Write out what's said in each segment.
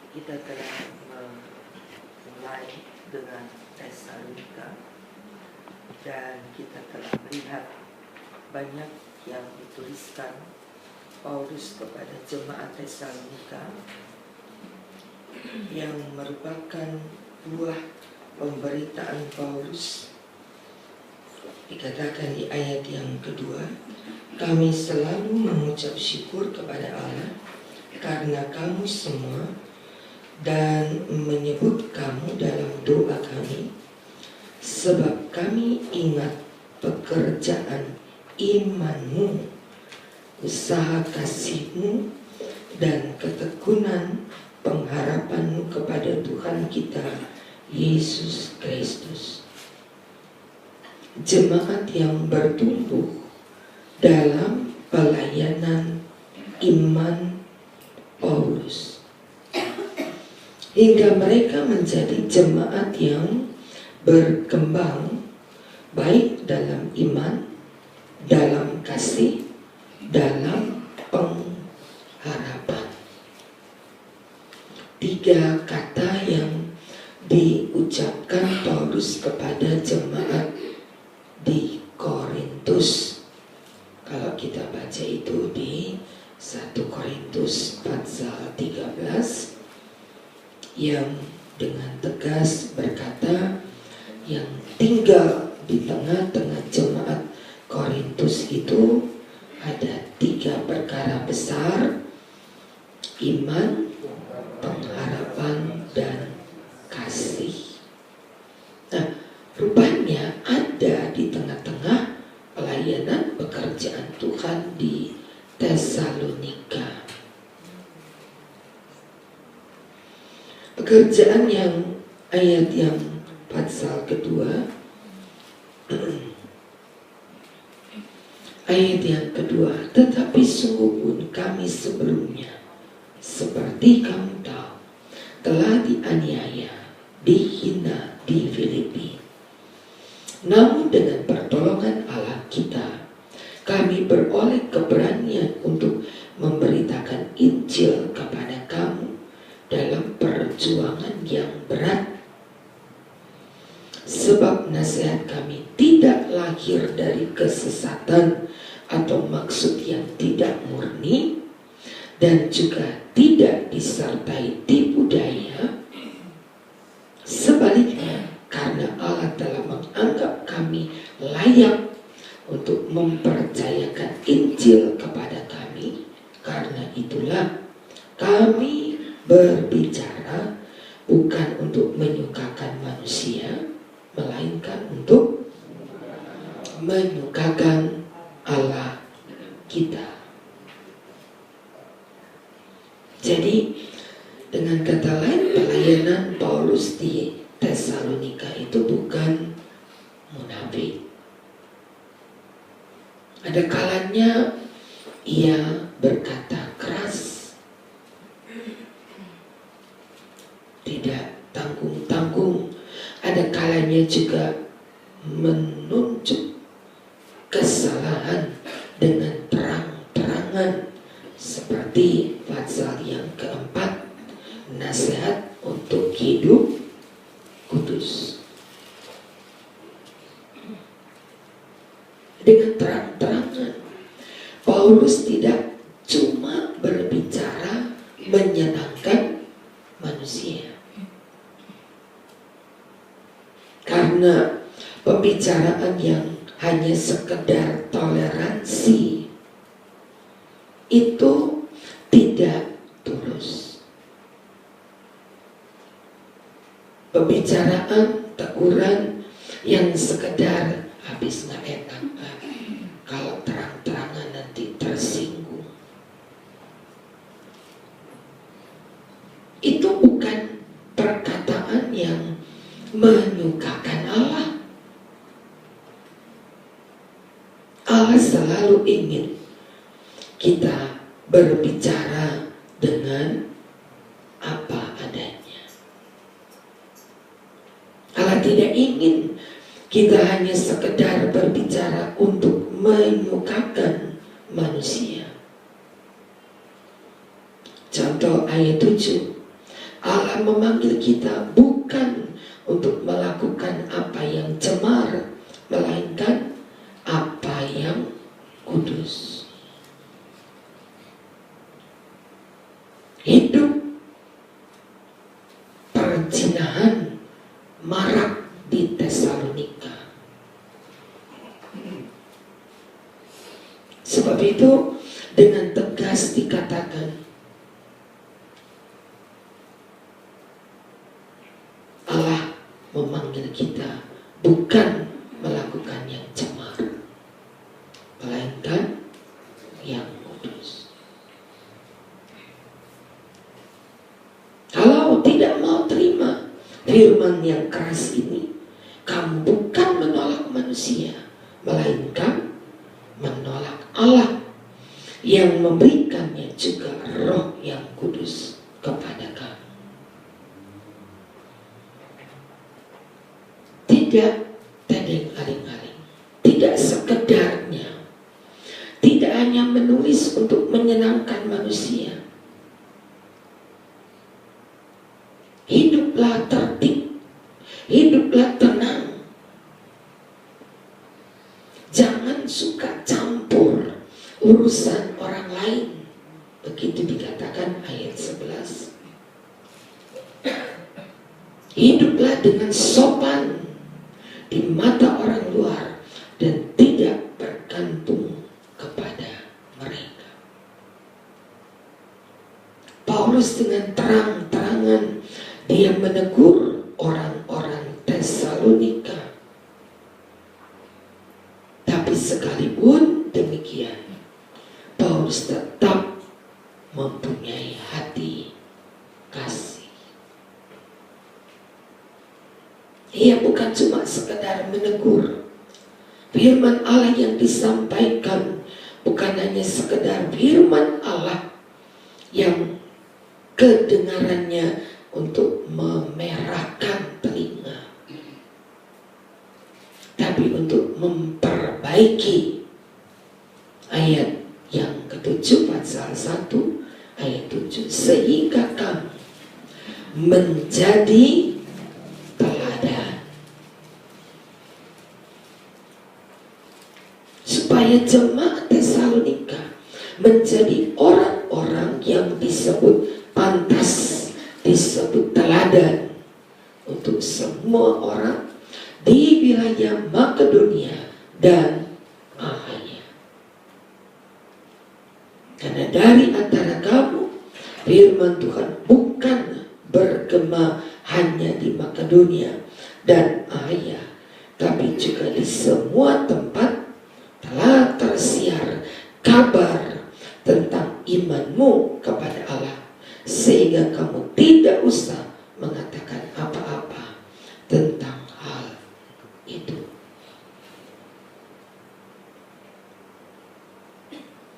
Kita telah mulai dengan Tesalonika dan kita telah melihat banyak yang dituliskan Paulus kepada jemaat Tesalonika yang merupakan buah pemberitaan Paulus. Dikatakan di ayat yang kedua, kami selalu mengucap syukur kepada Allah karena kamu semua dan menyebut kamu dalam doa kami, sebab kami ingat pekerjaan imanmu, usaha kasihmu, dan ketekunan pengharapanmu kepada Tuhan kita Yesus Kristus. Jemaat yang bertumbuh dalam pelayanan iman Paulus, hingga mereka menjadi jemaat yang berkembang baik dalam iman, dalam kasih, dalam pengharapan. 3 kata yang diucapkan Paulus kepada jemaat di Korintus. Kalau kita baca itu di 1 Korintus pasal 13, yang dengan tegas berkata, yang tinggal di tengah-tengah jemaat Korintus itu ada 3 perkara besar: iman, pengharapan, dan kasih. Nah, rupanya ada di tengah-tengah pelayanan pekerjaan Tuhan di Tesalonika. Pekerjaan yang ayat yang pasal kedua, ayat yang kedua, tetapi sungguh pun kami sebelumnya, seperti kamu tahu, telah dianiaya, dihina di Filipi. Namun dengan pertolongan Allah kita, kami beroleh keberanian untuk memberitakan Injil kepada kamu dalam perjuangan yang berat. Sebab nasihat kami tidak lahir dari kesesatan atau maksud yang tidak murni, dan juga tidak disertai tipu daya. Sebaliknya, karena Allah telah menganggap kami layak untuk mempercayakan Injil kepada kami, karena itulah kami berbicara bukan untuk menyukakan manusia, melainkan untuk menyukakan Allah kita. Jadi dengan kata lain, pelayanan Paulus di Tesalonika itu bukan munafik. Ada kalanya ia berkata keras, tidak tanggung-tanggung. Ada kalanya juga menunjuk kesalahan dengan terang-terangan, seperti pasal yang keempat, nasihat untuk hidup kudus. Dengan terang-terangan, Paulus tidak cuma berbicara menyenangkan manusia. Karena pembicaraan yang hanya sekedar toleransi itu tidak tulus. Pembicaraan, teguran yang sekedar habis nggak enak, kalau terang-terangan nanti tersinggung, itu bukan perkataan yang menyukakan Allah. Allah selalu ingin kita berbicara dengan apa adanya. Allah tidak ingin kita hanya sekedar berbicara untuk menyukakan manusia. Contoh ayat 7, Allah memanggil kita bukan untuk melakukan apa yang cemar, melainkan apa yang kudus. Hidup perzinahan marak di Tesalonika. Sebab itu dengan tegas dikatakan, Allah memanggil kita bukan melakukan yang cemar, melainkan yang kudus. Kalau tidak mau terima firman yang keras ini, kamu bukan menolak manusia, melainkan menolak Allah yang memberikannya juga Roh yang kudus kepada kamu. Tidak tedeng aling-aling, tidak sekedarnya, tidak hanya menulis untuk menyenangkan manusia. Hiduplah tertib, hiduplah tenang. Jangan suka campur urusan orang lain. Begitu dikatakan ayat 11. Hiduplah dengan sopan di mata orang luar dan tidak bergantung kepada mereka. Paulus dengan terang-terangan dia menegur orang-orang Tesalonika. Tapi sekalipun demikian, Paulus tetap mempunyai hati kasih. Ia bukan cuma sekedar menegur. Firman Allah yang disampaikan bukan hanya sekedar firman Allah yang kedengarannya untuk memerahkan telinga, tapi untuk memperbaiki. Ayat yang ke-7 pasal 1 ayat 7, sehingga kamu menjadi teladan, supaya jemaat Tesalonika menjadi orang-orang yang disebut pantas, disebut teladan untuk semua orang di wilayah Makedonia dan Akhaya. Karena dari antara kamu firman Tuhan bukan bergema hanya di Makedonia dan Akhaya, tapi juga di semua tempat telah tersiar kabar tentang imanmu kepada Allah, sehingga kamu tidak usah mengatakan apa-apa tentang hal itu.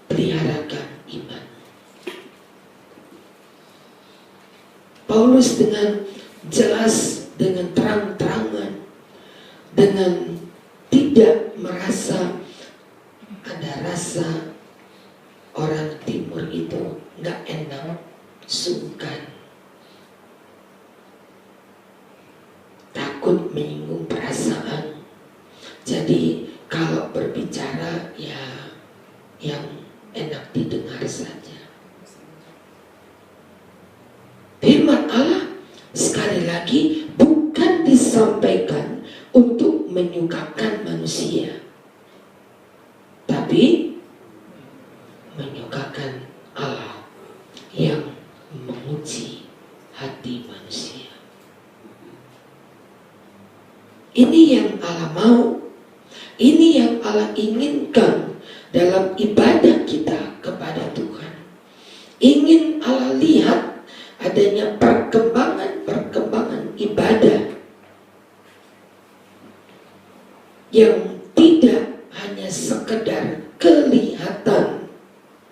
Peliharakan iman. Paulus dengan jelas, dengan terang-terangan, dengan tidak merasa ada rasa orang timur itu gak enak, sungkan, takut menyinggung perasaan. Jadi kalau berbicara ya yang enak didengar saja. Firman Allah sekali lagi bukan disampaikan untuk menyukakan manusia, tapi menyukakan Allah yang menguji hati manusia. Ini yang Allah mau, ini yang Allah inginkan dalam ibadah kita kepada Tuhan. Ingin Allah lihat adanya perkembangan ibadah yang tidak hanya sekedar kelihatan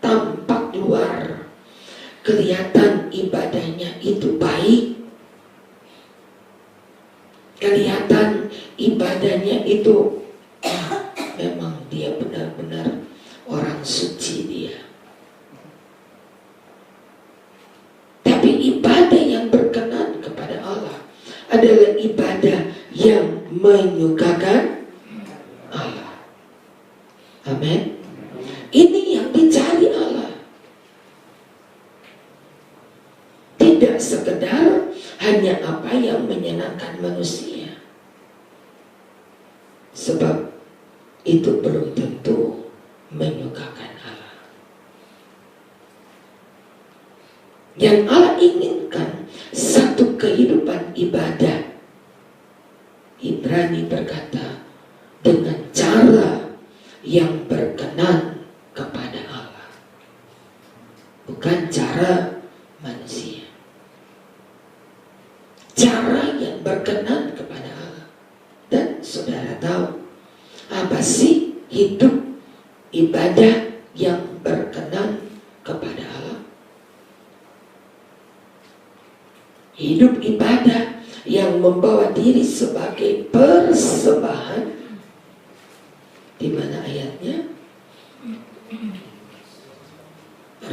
tampak luar, kelihatan ibadahnya itu baik, kelihatan ibadahnya itu memang dia benar-benar orang suci dia. Tapi ibadah yang berkenan menyukakan Allah. Amin. Ini yang dicari Allah. Tidak sekedar hanya apa yang menyenangkan manusia. Sebab itu belum tentu menyukakan Allah. Yang Allah inginkan satu kehidupan ibadah. Ibrani berkata, dengan cara yang berkenan kepada Allah, bukan cara manusia. Cara yang berkenan kepada Allah. Dan saudara tahu apa sih hidup ibadah yang berkenan kepada Allah? Hidup ibadah yang membawa diri sebagai persembahan. Di mana ayatnya?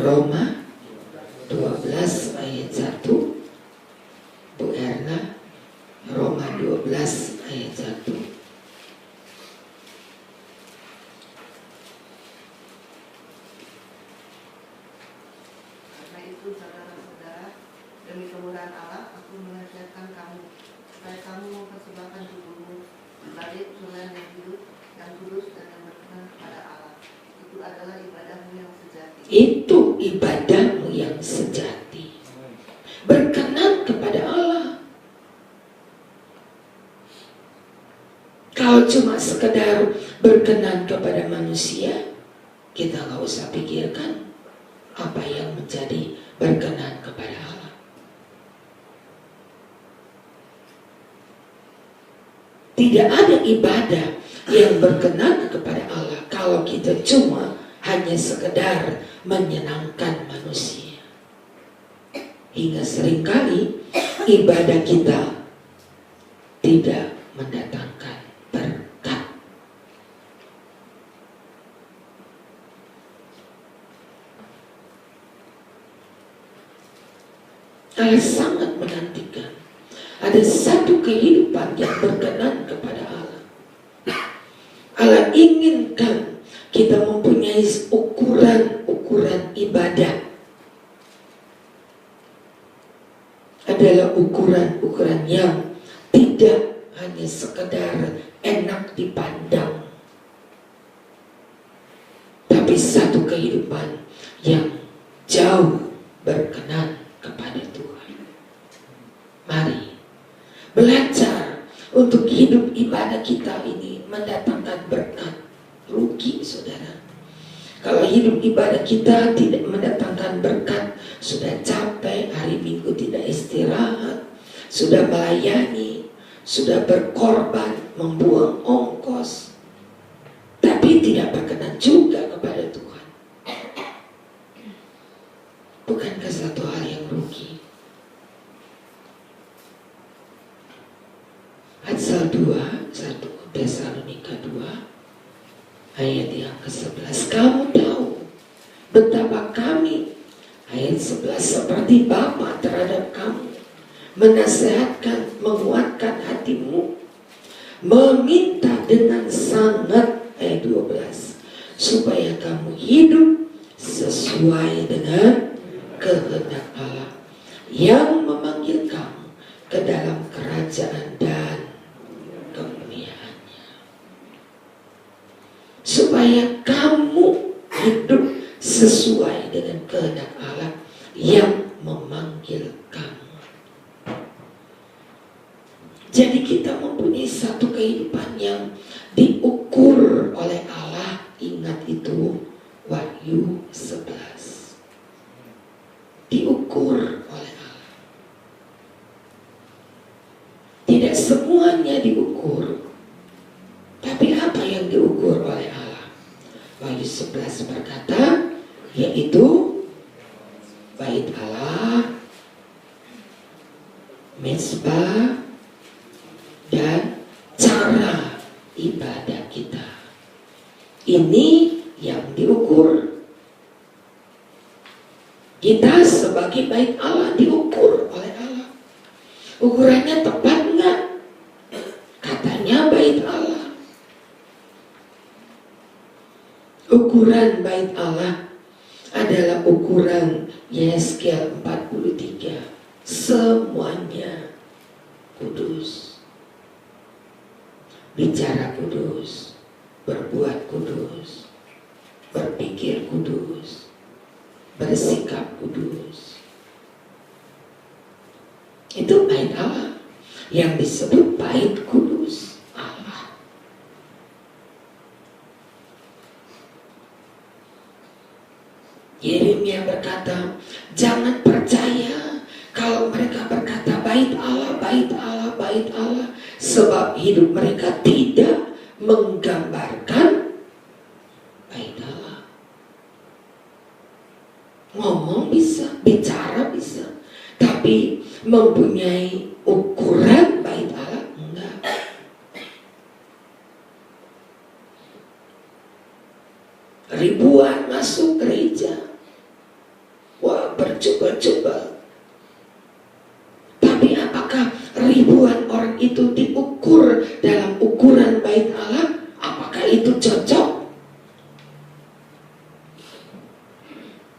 Roma 12 ayat 1. Bu Erna, Roma 12 ayat 1. Karena itu saudara-saudara, demi kemurahan Allah, aku menasihatkan kamu supaya kamu mempersembahkan tubuhmu sebagai personan yang hidup, yang kudus dan yang berkenan kepada Allah. Itu adalah ibadahmu yang sejati. Itu ibadahmu yang sejati. Berkenan kepada Allah. Kalau cuma sekedar berkenan kepada manusia, kita nggak usah pikirkan apa yang menjadi berkenan kepada Allah. Tidak ada ibadah yang berkenan kepada Allah kalau kita cuma hanya sekedar menyenangkan manusia. Hingga seringkali ibadah kita tidak mendatangkan berkat. Allah sangat menantikan ada satu kehidupan yang berkenan kepada Allah. Allah inginkan kita mempunyai ukuran ibadah. Adalah ukuran yang tidak hanya sekedar enak dipandang, tapi satu kehidupan yang jauh berkenan kepada Tuhan. Mari belajar untuk hidup ibadah kita ini mendatangkan berkat. Rugi saudara kalau hidup ibadah kita tidak mendatangkan berkat. Sudah capek, hari Minggu tidak istirahat, sudah melayani, sudah berkorban, membuang ongkos, tapi tidak berkenan juga kepada Tuhan. Bukankah satu hal yang rugi? Amsal 2, 1 Tesalonika 2 ayat yang ke-11. Kamu tahu betapa kami, ayat 11, seperti Bapa terhadap kamu, menasehatkan, menguatkan hatimu, meminta dengan sangat, ayat 12, supaya kamu hidup sesuai dengan kehendak Allah yang memanggil kamu ke dalam kerajaan dan kemuliaannya. Supaya kamu hidup sesuai dengan kehendak Allah yang memanggil kamu. Jadi kita mempunyai satu kehidupan yang diukur oleh Allah. Ingat itu Wahyu 11. Diukur oleh Allah. Tidak semuanya diukur, tapi apa yang diukur oleh Allah? Wahyu 11 berkata, yaitu bait Allah, mezbah, dan cara ibadah kita. Ini yang diukur. Kita sebagai bait Allah diukur oleh Allah. Ukurannya tepat enggak? Katanya Ukuran bait Allah adalah ukuran Yeskel 43. Semuanya kudus. Bicara kudus, berbuat kudus, berpikir kudus, bersikap kudus. Itu bait Allah yang disebut bait kudus Allah. Yeremia berkata, jangan percaya kalau mereka berkata bait Allah, bait Allah, bait Allah, sebab hidup mereka tidak menggambarkan bait Allah. Ngomong bisa, bicara bisa, tapi mempunyai ukuran bait Allah enggak. Ribuan masuk gereja, wah bercoba-coba. Tapi apakah ribuan orang itu diukur dalam ukuran bait Allah? Apakah itu cocok?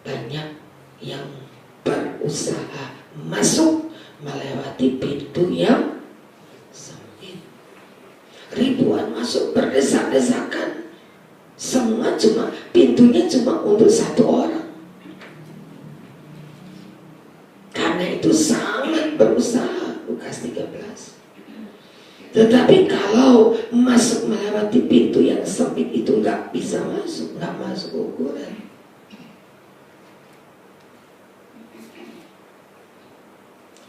Banyak yang berusaha masuk melewati pintu yang sempit. Ribuan masuk berdesak-desakan. Semua cuma pintunya cuma untuk satu orang. Karena itu sangat berusaha. Lukas 13. Tetapi kalau masuk melewati pintu yang sempit itu nggak bisa masuk, nggak masuk ukuran.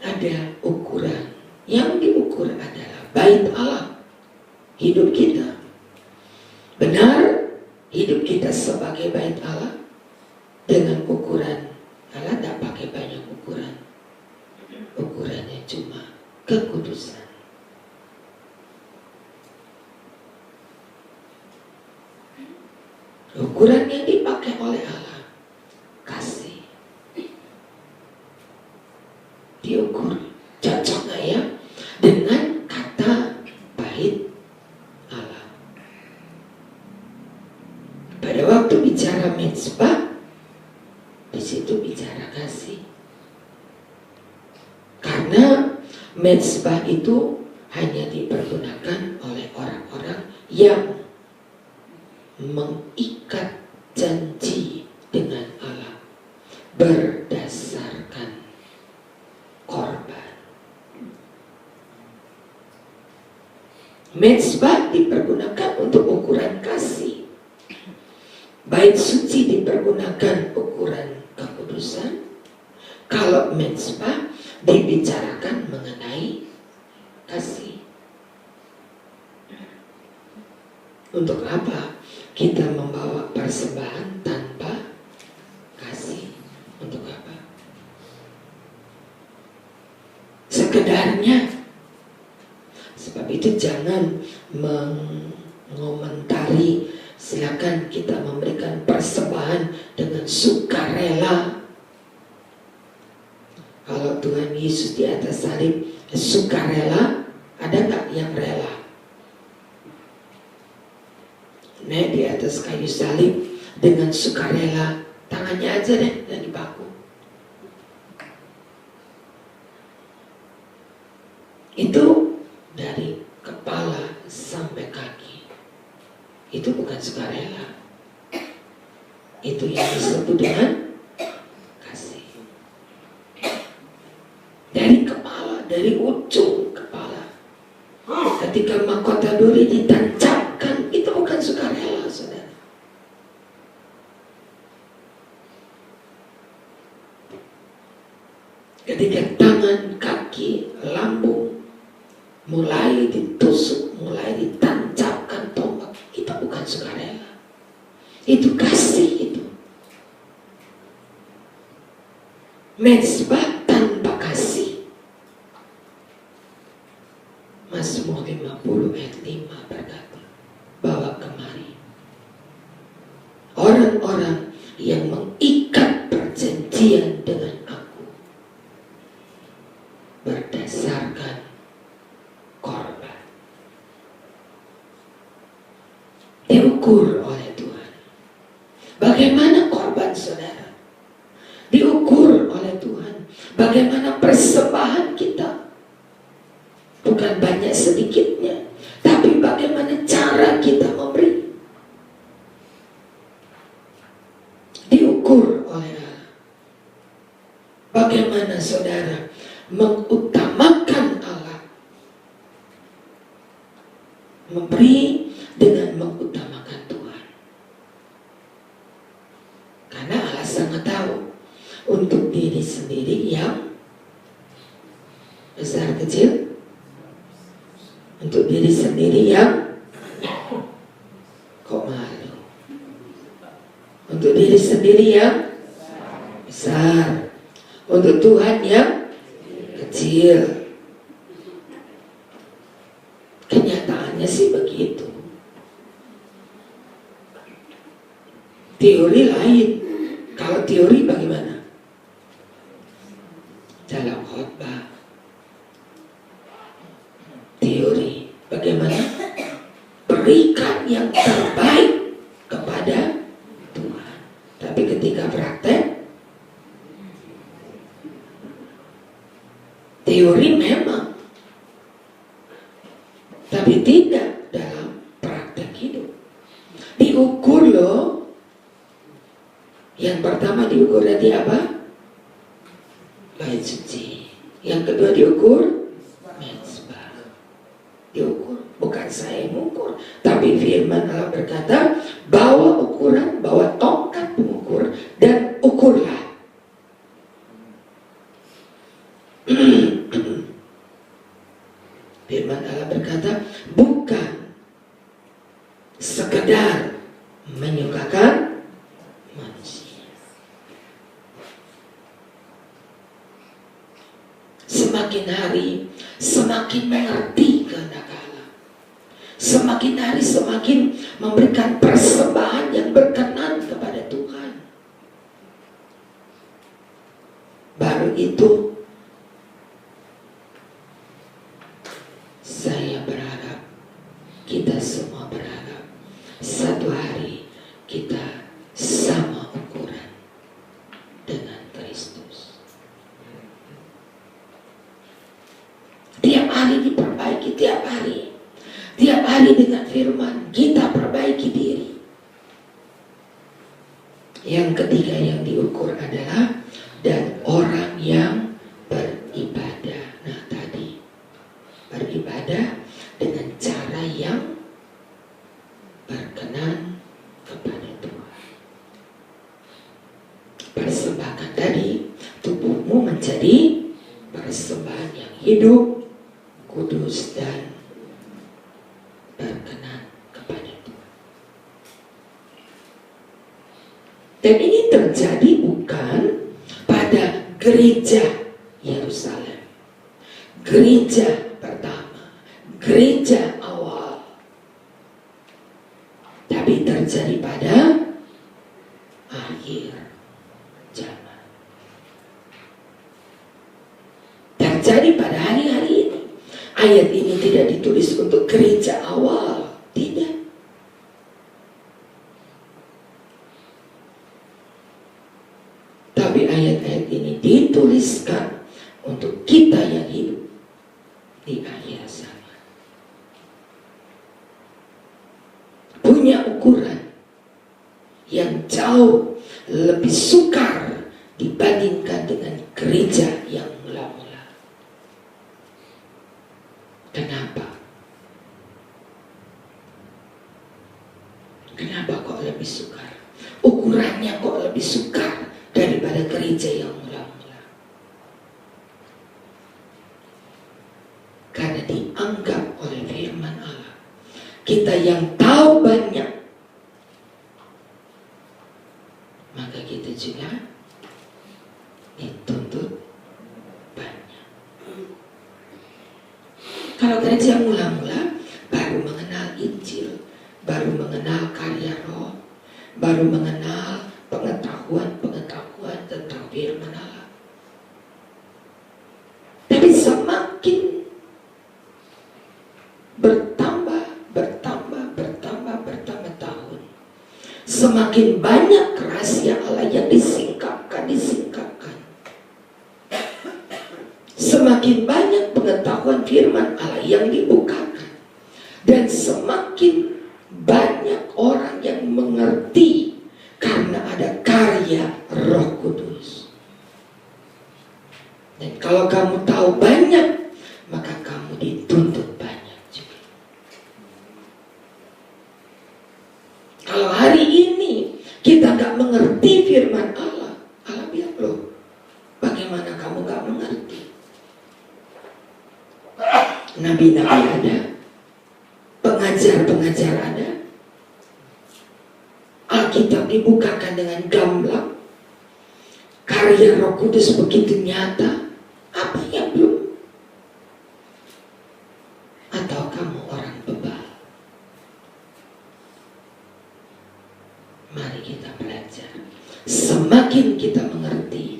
Ada ukuran. Yang diukur adalah bait Allah, hidup kita. Benar, hidup kita sebagai bait Allah dengan ukuran Allah tidak pakai banyak ukuran. Ukurannya cuma kekudusan. Ukuran yang dipakai oleh Allah kasih. Diukur cocok nggak ya dengan kata bait Allah. Pada waktu bicara mezbah, di situ bicara kasih. Karena mezbah itu hanya dipergunakan oleh orang-orang yang mengikat janji dengan Allah berdasarkan korban. Mezbah dipergunakan untuk ukuran kasih. Bait suci dipergunakan ukuran kekudusan. Kalau mezbah dibicarakan mengenai kasih. Untuk apa kita membawa persembahan tanpa kasih? Untuk apa? Sekedarnya. Sebab itu jangan mengomentari. Silakan kita memberikan persembahan dengan sukarela. Kalau Tuhan Yesus di atas salib sukarela, ada nggak yang rela? Naik di atas kayu salib dengan sukarela, tangannya aja deh yang dipaku. Itu dari kepala sampai kaki. Itu bukan sukarela. Itu yang disebut dengan kasih. Dari kepala, dari ujung kepala. Ketika mahkota duri ditancapkan, itu bukan sukarela, saudara. Ketika tangan, kaki, lambung mulai ditusuk, mulai ditancapkan tombak, itu bukan sukarela. Itu kasih itu. Mezbah tanpa kasih. Mazmur 50 ayat 5 berkata, bawa kemari orang-orang yang mengikat perjanjian dengan aku berdasarkan korban. Diukur oleh Tuhan. Diukur oleh Tuhan bagaimana persembahan kita. Bukan banyak sedikitnya, tapi bagaimana cara kita memberi. Diukur oleh Allah. Bagaimana saudara mengutamakan Allah. Memberi dengan mengutamakan Tuhan. Karena Allah sangat tahu untuk diri sendiri yang besar kecil, untuk diri sendiri yang kok malu, untuk diri sendiri yang besar, untuk Tuhan yang kecil. Kenyataannya sih begitu. Teori lain. Kalau teori bagaimana? Dalam khotbah. Teori bagaimana berikan yang terbaik kepada Tuhan. Tapi ketika praktek, teori memang, tapi tidak dalam praktek hidup. Diukur loh. Yang pertama diukur dari apa? Bait suci. Yang kedua diukur mezbah. Diukur, bukan saya yang mengukur, tapi firman Allah berkata, bawa ukuran, bawa tongkat pengukur dan ukurlah. Firman Allah berkata, bukan sekedar menyukakan manusia. Semakin hari semakin mengerti kehendak Allah. Semakin hari semakin memberikan persembahan yang berkenan kepada Tuhan. Baru itu saya berharap, kita semua berharap, satu hari kita sama ukuran dengan Kristus. Tiap hari diperbaiki, tiap hari dengan firman kita perbaiki diri. Yang ketiga yang diukur adalah dan orang yang beribadah. Nah tadi beribadah dengan cara yang berkenan kepada Tuhan. Persembahkan tadi tubuhmu menjadi persembahan yang hidup, kudus dan berkenan kepada Tuhan. Dan ini terjadi bukan pada gereja Yerusalem, gereja pertama, gereja awal, tapi terjadi pada akhir zaman. Terjadi pada hari-hari ini. Ayat ini tidak ditulis untuk gereja awal, tidak. Tapi ayat-ayat ini dituliskan untuk kita yang hidup di akhir zaman. Punya ukuran yang jauh lebih sukar dibandingkan dengan gereja yang mula-mula. Kenapa? Kenapa kok lebih sukar? Ukurannya kok lebih sukar daripada gereja yang mula-mula? Karena dianggap oleh firman Allah, kita yang tahu banyak, maka kita juga dituntut banyak. Kalau gereja mula-mula baru mengenal Injil, baru mengenal karya Roh, baru mengenal pengetahuan tentang firman Allah. Tapi semakin bertambah tahun, semakin banyak rahasia Allah yang disingkapkan semakin banyak pengetahuan firman Allah yang dibukakan, dan semakin banyak orang yang mengerti karena ada karya Roh Kudus. Dan kalau kamu tahu banyak, maka kamu dituntut banyak juga. Kalau hari ini kita nggak mengerti firman Allah, Allah bilang, loh, bagaimana kamu nggak mengerti? Nabi-nabi ada, pengajar-pengajar ada, Alkitab dibukakan dengan gamblang, karya Roh Kudus begitu nyata. Apa yang belum? Atau kamu orang bebal? Mari kita belajar. Semakin kita mengerti,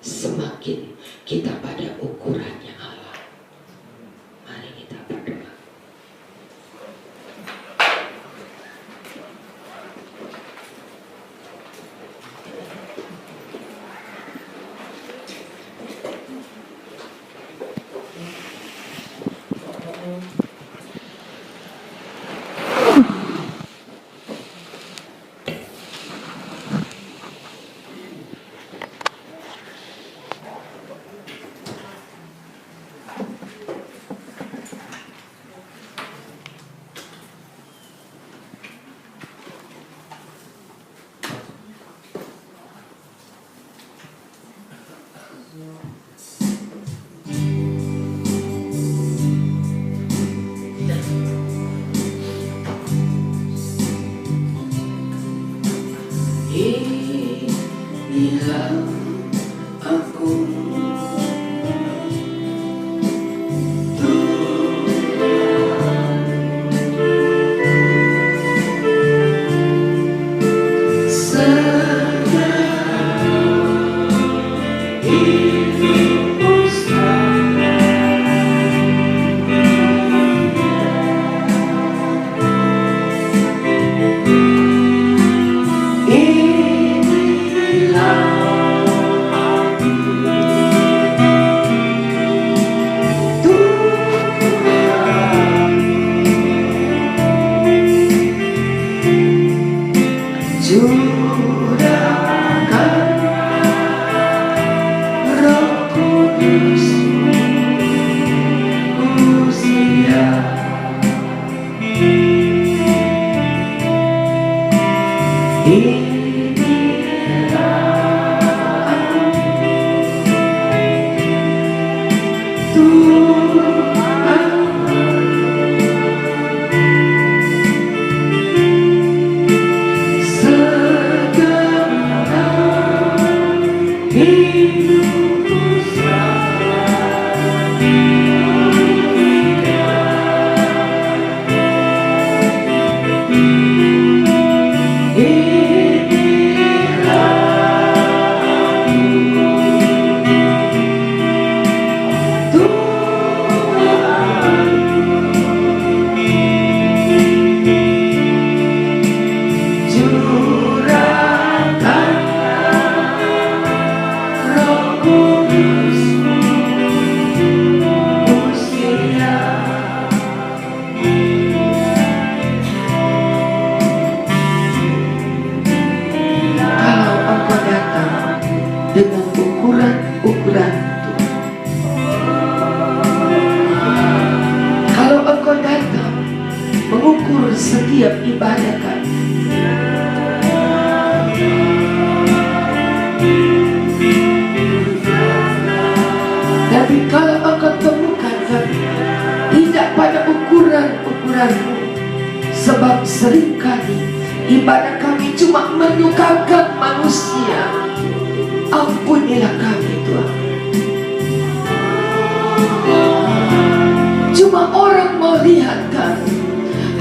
semakin kita pada ukurannya Allah. Mari kita berdoa. Inilah aku, setiap ibadah kami. Tapi kalau engkau temukan kami tidak pada ukuran-ukuranmu, sebab seringkali ibadah kami cuma menyukakan manusia, ampunilah kami Tuhan. Cuma orang mau lihat kami,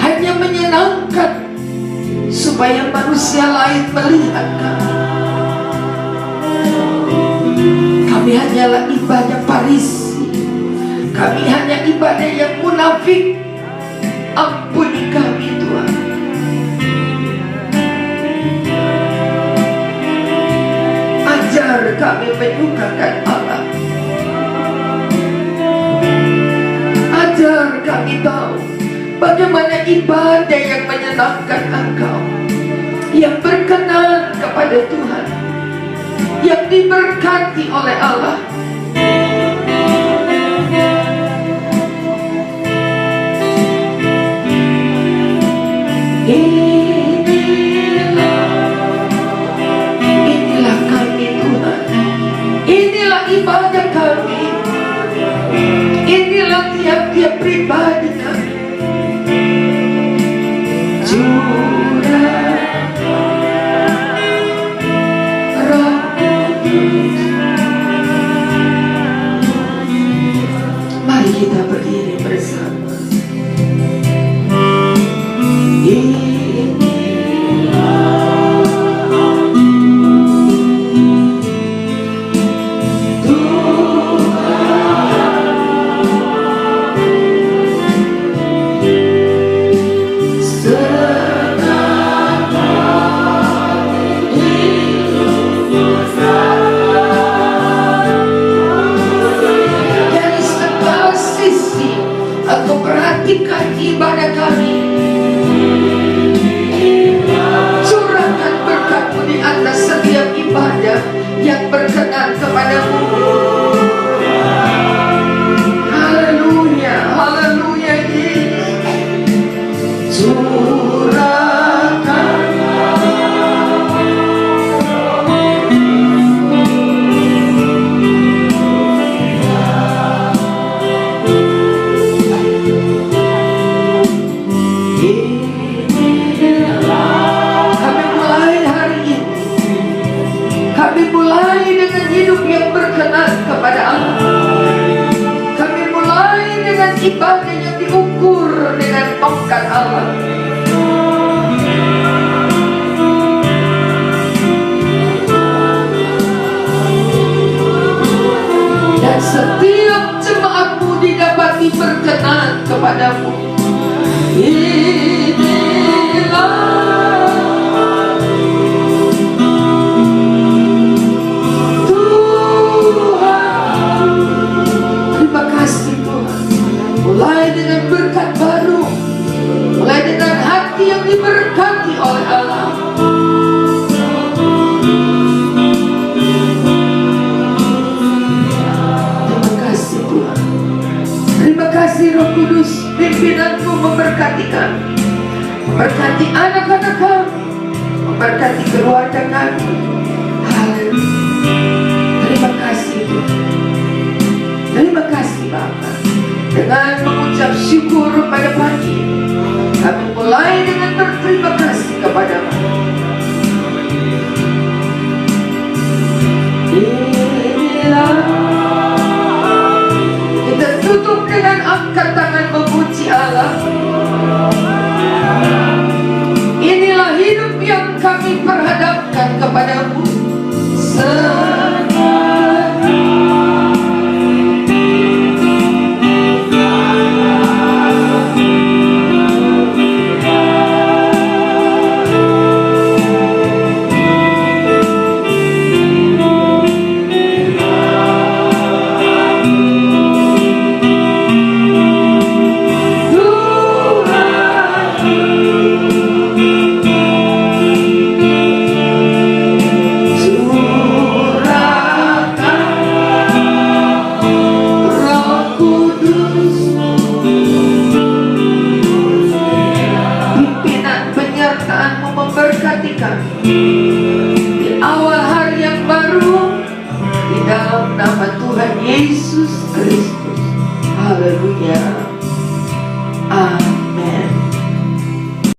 hanya menyenangkan supaya manusia lain melihat kami. Kami hanyalah ibadah Farisi, kami hanya ibadah yang munafik. Ampuni kami Tuhan. Ajar kami menyukakan Allah. Ajar kami tahu bagaimana ibadah yang menyenangkan Engkau, yang berkenan kepada Tuhan, yang diberkati oleh Allah. Inilah kami Tuhan, inilah ibadah kami, inilah tiap-tiap pribadi kami. Mari kita berdiri bersama. Aku perhatikan ibadah kami. Curahkan berkat-Mu di atas setiap ibadah yang berkenan kepadamu. Haleluya, haleluya Yesus. Curahkan hidup yang berkenan kepada Allah. Kami mulai dengan ibadah yang diukur dengan tongkat Allah. Dan setiap jemaat-Mu didapati berkenan kepadamu. Mulai dengan berkat baru, mulai dengan hati yang diberkati oleh Allah. Terima kasih Tuhan. Terima kasih Roh Kudus, pimpinan-Mu memberkati kami, memberkati anak-anak kami, memberkati keluarga kami,